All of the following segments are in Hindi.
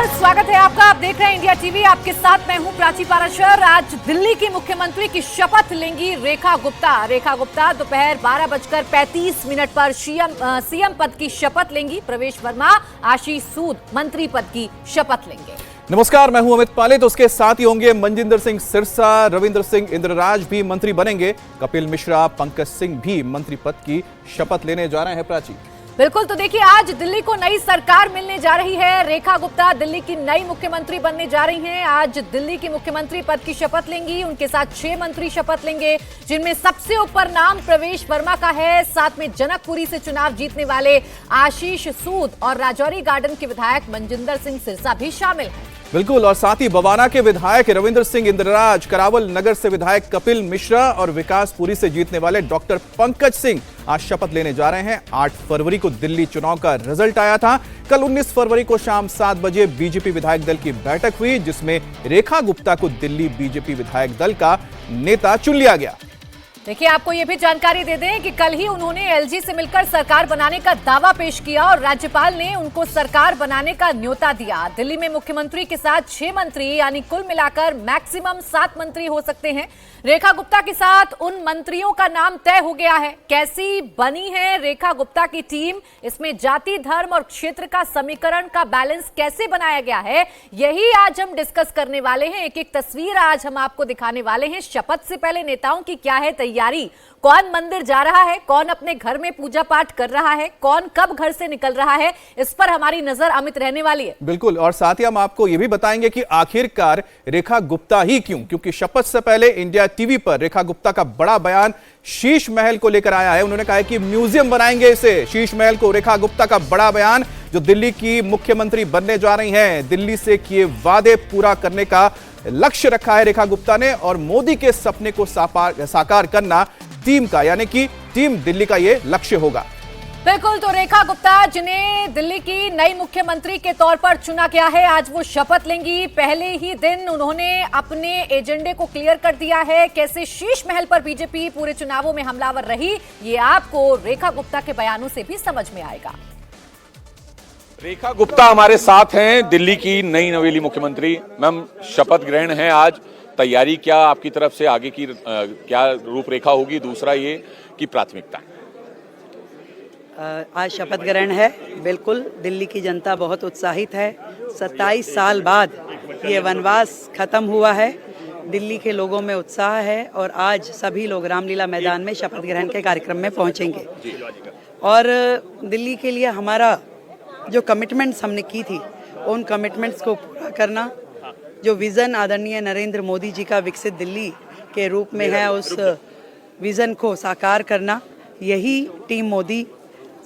नमस्कार, स्वागत है आपका। आप देख रहे हैं इंडिया टीवी। आपके साथ मैं हूं प्राची पाराशर। आज दिल्ली की मुख्यमंत्री की शपथ लेंगी रेखा गुप्ता। रेखा गुप्ता दोपहर 12:35 पर सीएम पद की शपथ लेंगी। प्रवेश वर्मा, आशीष सूद मंत्री पद की शपथ लेंगे। नमस्कार, मैं हूं अमित पाले। तो उसके साथ ही होंगे मनजिंदर सिंह सिरसा, रविंद्र सिंह इंद्रराज भी मंत्री बनेंगे। कपिल मिश्रा, पंकज सिंह भी मंत्री पद की शपथ लेने जा रहे हैं। प्राची, बिल्कुल। तो देखिए, आज दिल्ली को नई सरकार मिलने जा रही है। रेखा गुप्ता दिल्ली की नई मुख्यमंत्री बनने जा रही हैं। आज दिल्ली की मुख्यमंत्री पद की शपथ लेंगी। उनके साथ 6 मंत्री शपथ लेंगे, जिनमें सबसे ऊपर नाम प्रवेश वर्मा का है। साथ में जनकपुरी से चुनाव जीतने वाले आशीष सूद और राजौरी गार्डन के विधायक मनजिंदर सिंह सिरसा भी शामिल हैं। बिल्कुल। और साथ ही बवाना के विधायक रविंद्र सिंह इंद्रराज, करावल नगर से विधायक कपिल मिश्रा और विकासपुरी से जीतने वाले डॉक्टर पंकज सिंह आज शपथ लेने जा रहे हैं। 8 फरवरी को दिल्ली चुनाव का रिजल्ट आया था। कल 19 फरवरी को शाम 7 बजे बीजेपी विधायक दल की बैठक हुई, जिसमें रेखा गुप्ता को दिल्ली बीजेपी विधायक दल का नेता चुन लिया गया। देखिए, आपको यह भी जानकारी दे दें कि कल ही उन्होंने एलजी से मिलकर सरकार बनाने का दावा पेश किया और राज्यपाल ने उनको सरकार बनाने का न्योता दिया। दिल्ली में मुख्यमंत्री के साथ 6 मंत्री, यानी कुल मिलाकर मैक्सिमम 7 मंत्री हो सकते हैं। रेखा गुप्ता के साथ उन मंत्रियों का नाम तय हो गया है। कैसी बनी है रेखा गुप्ता की टीम, इसमें जाति, धर्म और क्षेत्र का समीकरण का बैलेंस कैसे बनाया गया है, यही आज हम डिस्कस करने वाले हैं। एक एक तस्वीर आज हम आपको दिखाने वाले हैं। शपथ से पहले नेताओं की क्या है तैयारी, कौन मंदिर जा रहा है, कौन अपने घर में पूजा पाठ कर रहा है, कौन कब घर से निकल रहा है, इस पर हमारी नजर अमित रहने वाली है। बिल्कुल। और साथ ही हम आपको यह भी बताएंगे कि आखिरकार रेखा गुप्ता ही क्यों, क्योंकि शपथ से पहले इंडिया टीवी पर रेखा गुप्ता का बड़ा बयान शीश महल को लेकर आया है। उन्होंने कहा है कि म्यूजियम बनाएंगे इसे, शीश महल को। रेखा गुप्ता का बड़ा बयान, जो दिल्ली की मुख्यमंत्री बनने जा रही हैं। दिल्ली से किए वादे पूरा करने का लक्ष्य रखा है रेखा गुप्ता ने, और मोदी के सपने को साकार करना टीम का, यानी कि टीम दिल्ली का यह लक्ष्य होगा। बिल्कुल। तो रेखा गुप्ता, जिन्हें दिल्ली की नई मुख्यमंत्री के तौर पर चुना गया है, आज वो शपथ लेंगी। पहले ही दिन उन्होंने अपने एजेंडे को क्लियर कर दिया है। कैसे शीश महल पर बीजेपी पूरे चुनावों में हमलावर रही, ये आपको रेखा गुप्ता के बयानों से भी समझ में आएगा। रेखा गुप्ता हमारे साथ हैं, दिल्ली की नई नवेली मुख्यमंत्री। मैम, शपथ ग्रहण है आज, तैयारी क्या आपकी तरफ से, आगे की क्या रूपरेखा होगी? दूसरा ये कि प्राथमिकता आज शपथ ग्रहण है। बिल्कुल, दिल्ली की जनता बहुत उत्साहित है। 27 साल बाद ये वनवास खत्म हुआ है। दिल्ली के लोगों में उत्साह है और आज सभी लोग रामलीला मैदान में शपथ ग्रहण के कार्यक्रम में पहुंचेंगे। और दिल्ली के लिए हमारा जो कमिटमेंट्स हमने की थी, उन कमिटमेंट्स को पूरा करना, जो विज़न आदरणीय नरेंद्र मोदी जी का विकसित दिल्ली के रूप में है, उस विज़न को साकार करना, यही टीम मोदी,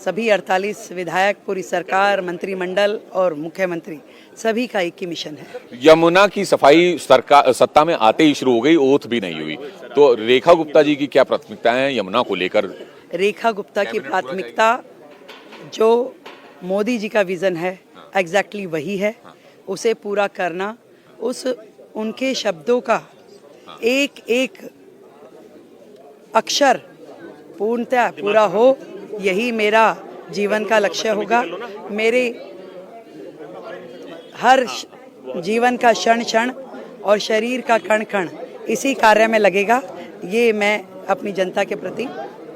सभी 48 विधायक, पूरी सरकार, मंत्रिमंडल और मुख्यमंत्री, सभी का एक ही मिशन है। यमुना की सफाई सरकार सत्ता में आते ही शुरू हो गई, ओथ भी नहीं हुई। तो रेखा गुप्ता जी की क्या प्राथमिकताएं हैं यमुना को लेकर? रेखा गुप्ता की प्राथमिकता जो मोदी जी का विजन है, एग्जैक्टली वही है। उसे पूरा करना, उस उनके शब्दों का एक एक अक्षर पूर्णतः पूरा हो, यही मेरा जीवन का लक्ष्य होगा। मेरे हर जीवन का क्षण क्षण और शरीर का कण कण इसी कार्य में लगेगा। ये मैं अपनी जनता के प्रति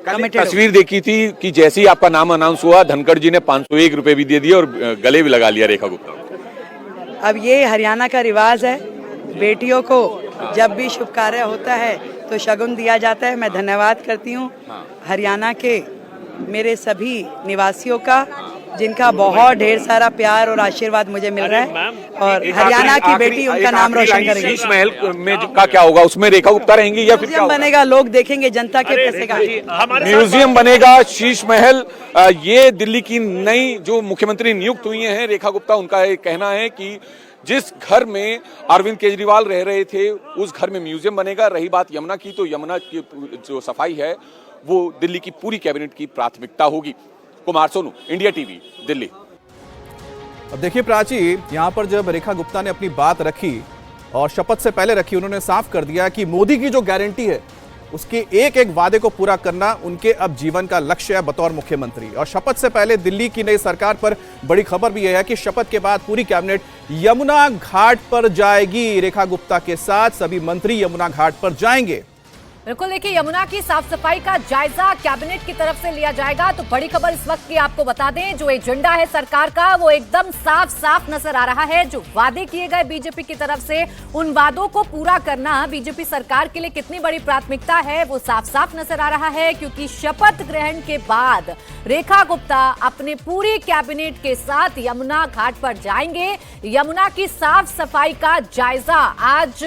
तस्वीर देखी थी कि जैसे ही आपका नाम अनाउंस हुआ, धनखड़ जी ने 501 रुपए भी दे दिए और गले भी लगा लिया रेखा गुप्ता। अब ये हरियाणा का रिवाज है, बेटियों को जब भी शुभ कार्य होता है तो शगुन दिया जाता है। मैं धन्यवाद करती हूँ हरियाणा के मेरे सभी निवासियों का, जिनका बहुत ढेर सारा प्यार और आशीर्वाद मुझे मिल रहा है, और हरियाणा की बेटी उनका नाम रोशन करेगी। शीश महल में का क्या होगा, उसमें रेखा गुप्ता रहेंगी या फिर क्या बनेगा? लोग देखेंगे, जनता के पैसे का म्यूजियम बनेगा, शीश महल। ये दिल्ली की नई जो मुख्यमंत्री नियुक्त हुई हैं रेखा गुप्ता, उनका कहना है कि जिस घर में अरविंद केजरीवाल रह रहे थे, उस घर में म्यूजियम बनेगा। रही बात यमुना की, तो यमुना की जो सफाई है वो दिल्ली की पूरी कैबिनेट की प्राथमिकता होगी। Kumar Sonu, India TV, Delhi. अब देखिए प्राची, यहां पर जब रेखा गुप्ता ने अपनी बात रखी और शपथ से पहले रखी, उन्होंने साफ कर दिया कि मोदी की जो गारंटी है उसके एक एक वादे को पूरा करना उनके अब जीवन का लक्ष्य है बतौर मुख्यमंत्री। और शपथ से पहले दिल्ली की नई सरकार पर बड़ी खबर भी यह है कि शपथ के बाद पूरी कैबिनेट यमुना घाट पर जाएगी। रेखा गुप्ता के साथ सभी मंत्री यमुना घाट पर जाएंगे। बिल्कुल, देखिए यमुना की साफ सफाई का जायजा कैबिनेट की तरफ से लिया जाएगा। तो बड़ी खबर इस वक्त की आपको बता दें, जो एजेंडा है सरकार का वो एकदम साफ साफ नजर आ रहा है। जो वादे किए गए बीजेपी की तरफ से, उन वादों को पूरा करना बीजेपी सरकार के लिए कितनी बड़ी प्राथमिकता है वो साफ साफ नजर आ रहा है। क्योंकि शपथ ग्रहण के बाद रेखा गुप्ता अपने पूरी कैबिनेट के साथ यमुना घाट पर जाएंगे। यमुना की साफ सफाई का जायजा आज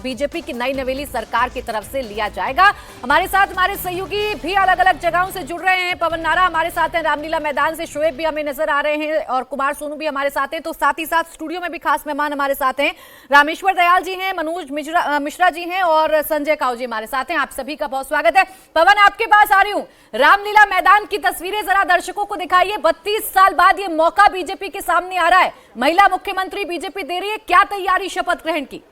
बीजेपी की नई नवेली सरकार की तरफ से लिया जाएगा। हमारे साथ हमारे सहयोगी भी अलग अलग जगहों से जुड़ रहे हैं। पवन नारा हमारे साथ हैं रामलीला मैदान से, शोएब भी हमें नजर आ रहे हैं और कुमार सोनू भी हमारे साथ हैं। तो साथ ही साथ स्टूडियो में भी खास मेहमान हमारे साथ हैं, रामेश्वर दयाल जी हैं, मनोज मिश्रा जी हैं और संजय काऊ जी हमारे साथ हैं। आप सभी का बहुत स्वागत है। पवन, आपके पास आ रही हूं, रामलीला मैदान की तस्वीरें जरा दर्शकों को दिखाइए। 32 साल बाद ये मौका बीजेपी के सामने आ रहा है, महिला मुख्यमंत्री बीजेपी दे रही है, क्या तैयारी शपथ ग्रहण की?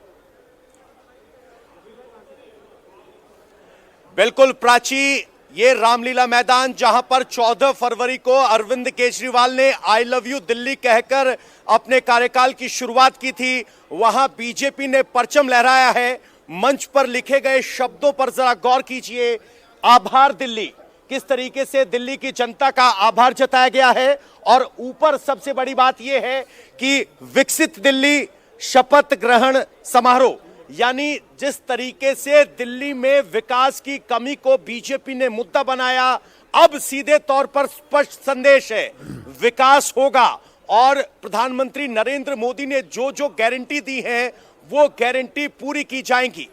बिल्कुल प्राची, ये रामलीला मैदान जहां पर 14 फरवरी को अरविंद केजरीवाल ने आई लव यू दिल्ली कहकर अपने कार्यकाल की शुरुआत की थी, वहां बीजेपी ने परचम लहराया है। मंच पर लिखे गए शब्दों पर जरा गौर कीजिए। आभार दिल्ली, किस तरीके से दिल्ली की जनता का आभार जताया गया है। और ऊपर सबसे बड़ी बात यह है कि विकसित दिल्ली शपथ ग्रहण समारोह, यानी जिस तरीके से दिल्ली में विकास की कमी को बीजेपी ने मुद्दा बनाया, अब सीधे तौर पर स्पष्ट संदेश है, विकास होगा। और प्रधानमंत्री नरेंद्र मोदी ने जो जो गारंटी दी है वो गारंटी पूरी की जाएंगी।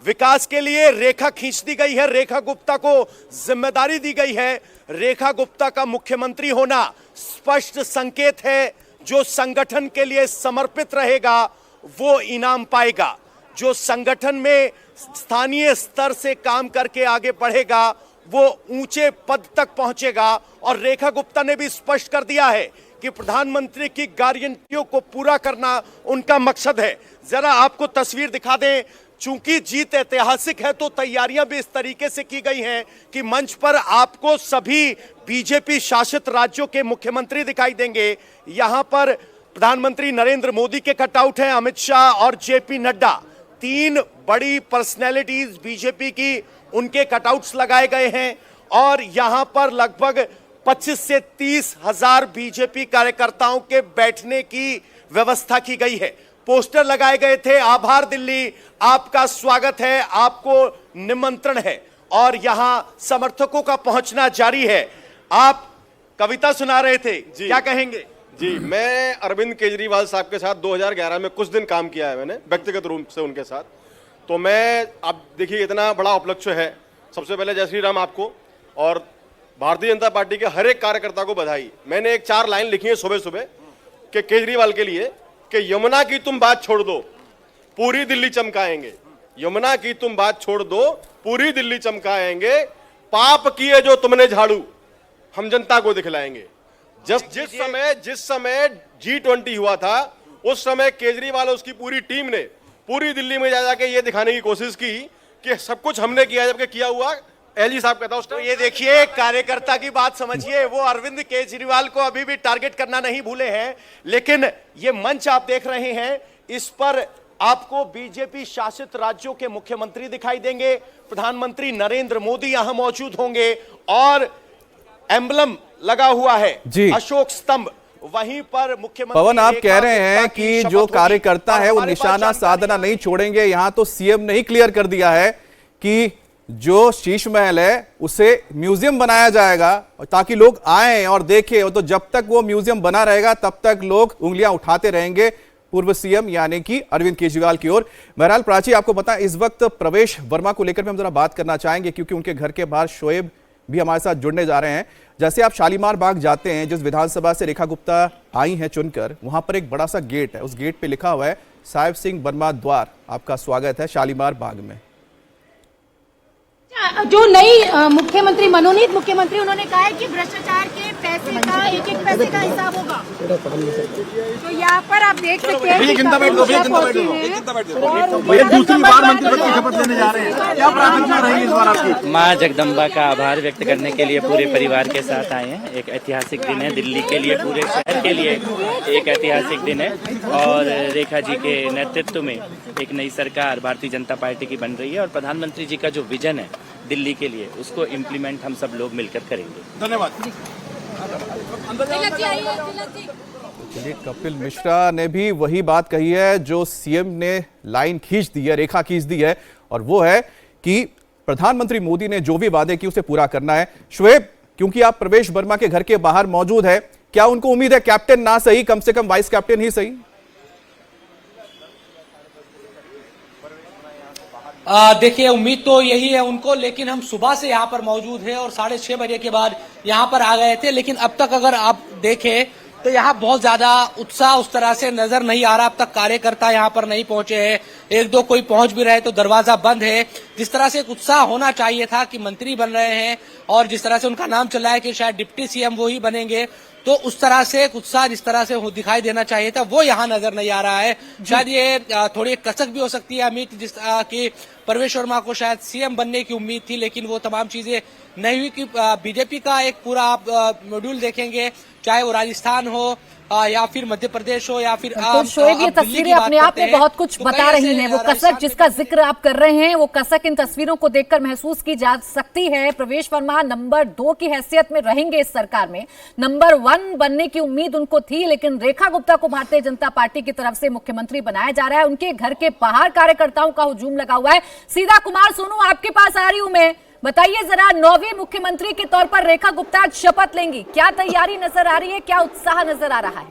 विकास के लिए रेखा खींच दी गई है, रेखा गुप्ता को जिम्मेदारी दी गई है। रेखा गुप्ता का मुख्यमंत्री होना स्पष्ट संकेत है, जो संगठन के लिए समर्पित रहेगा वो इनाम पाएगा। जो संगठन में स्थानीय स्तर से काम करके आगे बढ़ेगा वो ऊंचे पद तक पहुंचेगा। और रेखा गुप्ता ने भी स्पष्ट कर दिया है कि प्रधानमंत्री की गारंटियों को पूरा करना उनका मकसद है। जरा आपको तस्वीर दिखा दें, चूंकि जीत ऐतिहासिक है तो तैयारियां भी इस तरीके से की गई हैं कि मंच पर आपको सभी बीजेपी शासित राज्यों के मुख्यमंत्री दिखाई देंगे। यहां पर प्रधानमंत्री नरेंद्र मोदी के कटआउट हैं, अमित शाह और जेपी नड्डा, 3 बड़ी पर्सनैलिटीज बीजेपी की, उनके कटआउट्स लगाए गए हैं। और यहां पर लगभग 25 से 30 हजार बीजेपी कार्यकर्ताओं के बैठने की व्यवस्था की गई है। पोस्टर लगाए गए थे, आभार दिल्ली, आपका स्वागत है, आपको निमंत्रण है। और यहां समर्थकों का पहुंचना जारी है। आप कविता सुना रहे थे, क्या कहेंगे? जी, मैं अरविंद केजरीवाल साहब के साथ 2011 में कुछ दिन काम किया है मैंने व्यक्तिगत रूप से उनके साथ। तो मैं, आप देखिए इतना बड़ा उपलक्ष्य है। सबसे पहले जय श्री राम आपको और भारतीय जनता पार्टी के हर एक कार्यकर्ता को बधाई। मैंने एक 4 लाइन लिखी है सुबह सुबह कि केजरीवाल के लिए कि यमुना की तुम बात छोड़ दो, पूरी दिल्ली चमकाएंगे। यमुना की तुम बात छोड़ दो, पूरी दिल्ली चमकाएंगे। पाप किए जो तुमने झाड़ू, हम जनता को दिखलाएंगे। जिस समय G20 हुआ था, उस समय केजरीवाल और उसकी पूरी टीम ने पूरी दिल्ली में जा जाके ये दिखाने की कोशिश की कि सब कुछ हमने किया, जबकि किया हुआ एलजी साहब कहता। तो ये देखिए, कार्यकर्ता की बात समझिए, वो अरविंद केजरीवाल को अभी भी टारगेट करना नहीं भूले हैं। लेकिन ये मंच आप देख रहे हैं, इस पर आपको बीजेपी शासित राज्यों के मुख्यमंत्री दिखाई देंगे। प्रधानमंत्री नरेंद्र मोदी यहां मौजूद होंगे और एम्बलम लगा हुआ है, अशोक स्तंभ, वहीं पर मुख्यमंत्री। पवन, आप कह रहे हैं कि जो कार्यकर्ता है वो निशाना साधना नहीं छोड़ेंगे। यहां तो सीएम ने ही क्लियर कर दिया है कि जो शीश महल है उसे म्यूजियम बनाया जाएगा ताकि लोग आएं और देखें। और तो जब तक वो म्यूजियम बना रहेगा तब तक लोग उंगलियां उठाते रहेंगे पूर्व सीएम यानी कि अरविंद केजरीवाल की ओर। बहरहाल प्राची, आपको पता है इस वक्त प्रवेश वर्मा को लेकर हम जरा बात करना चाहेंगे, क्योंकि उनके घर के बाहर शोएब भी हमारे साथ जुड़ने जा रहे हैं। जैसे आप शालीमार बाग जाते हैं, जिस विधानसभा से रेखा गुप्ता आई हैं चुनकर, वहां पर एक बड़ा सा गेट है, उस गेट पे लिखा हुआ है साहेब सिंह वर्मा द्वार। आपका स्वागत है शालीमार बाग में। जो नई मुख्यमंत्री, मनोनीत मुख्यमंत्री, उन्होंने कहा है कि भ्रष्टाचार के पैसे का एक पैसे का हिसाब होगा। तो यहाँ पर आप देख सकते हैं भैया दूसरी बार मंत्री पद की शपथ लेने जा रहे हैं, क्या प्राथमिकता रहेगी इस बार आपकी? माँ जगदम्बा का आभार व्यक्त करने के लिए पूरे परिवार के साथ आए हैं। एक ऐतिहासिक दिन है दिल्ली के लिए, पूरे शहर के लिए एक ऐतिहासिक दिन है और रेखा जी के नेतृत्व में एक नई सरकार भारतीय जनता पार्टी की बन रही है और प्रधानमंत्री जी का जो विजन है दिल्ली के लिए उसको इम्प्लीमेंट हम सब लोग मिलकर करेंगे। धन्यवाद। चलिए, कपिल मिश्रा ने भी वही बात कही है जो सीएम ने लाइन खींच दी है, रेखा खींच दी है, और वो है कि प्रधानमंत्री मोदी ने जो भी वादे किए उसे पूरा करना है। शुएब, क्योंकि आप प्रवेश वर्मा के घर के बाहर मौजूद है, क्या उनको उम्मीद है कैप्टन ना सही कम से कम वाइस कैप्टन ही सही? देखिए, उम्मीद तो यही है उनको, लेकिन हम सुबह से यहाँ पर मौजूद हैं और 6:30 बजे के बाद यहाँ पर आ गए थे, लेकिन अब तक अगर आप देखें तो यहाँ बहुत ज्यादा उत्साह उस तरह से नजर नहीं आ रहा। अब तक कार्यकर्ता यहाँ पर नहीं पहुंचे हैं, एक दो कोई पहुंच भी रहे तो दरवाजा बंद है। जिस तरह से एक उत्साह होना चाहिए था कि मंत्री बन रहे हैं और जिस तरह से उनका नाम चल रहा है कि शायद डिप्टी सीएम वो ही बनेंगे, तो उस तरह से एक उत्साह जिस तरह से दिखाई देना चाहिए था वो यहाँ नजर नहीं आ रहा है। शायद ये थोड़ी कसक भी हो सकती है अमित, जिस की प्रवेश वर्मा को शायद सीएम बनने की उम्मीद थी, लेकिन वो तमाम चीजें नहीं हुई। कि बीजेपी का एक पूरा आप मॉड्यूल देखेंगे, चाहे वो राजस्थान हो या फिर मध्य प्रदेश हो या फिर तो शोएब, ये तस्वीरें अपने आप में बहुत कुछ बता रही हैं। वो कसक जिसका जिक्र आप कर रहे हैं, वो कसक इन तस्वीरों को देखकर महसूस की जा सकती है। प्रवेश वर्मा नंबर 2 की हैसियत में रहेंगे इस सरकार में, नंबर 1 बनने की उम्मीद उनको थी, लेकिन रेखा गुप्ता को भारतीय जनता पार्टी की तरफ से मुख्यमंत्री बनाया जा रहा है। उनके घर के बाहर कार्यकर्ताओं का हुजूम लगा हुआ है। सीधा कुमार सोनू, आपके पास आ रही हूं मैं, बताइए जरा, 9वीं मुख्यमंत्री के तौर पर रेखा गुप्ता आज शपथ लेंगी, क्या तैयारी नजर आ रही है, क्या उत्साह नजर आ रहा है?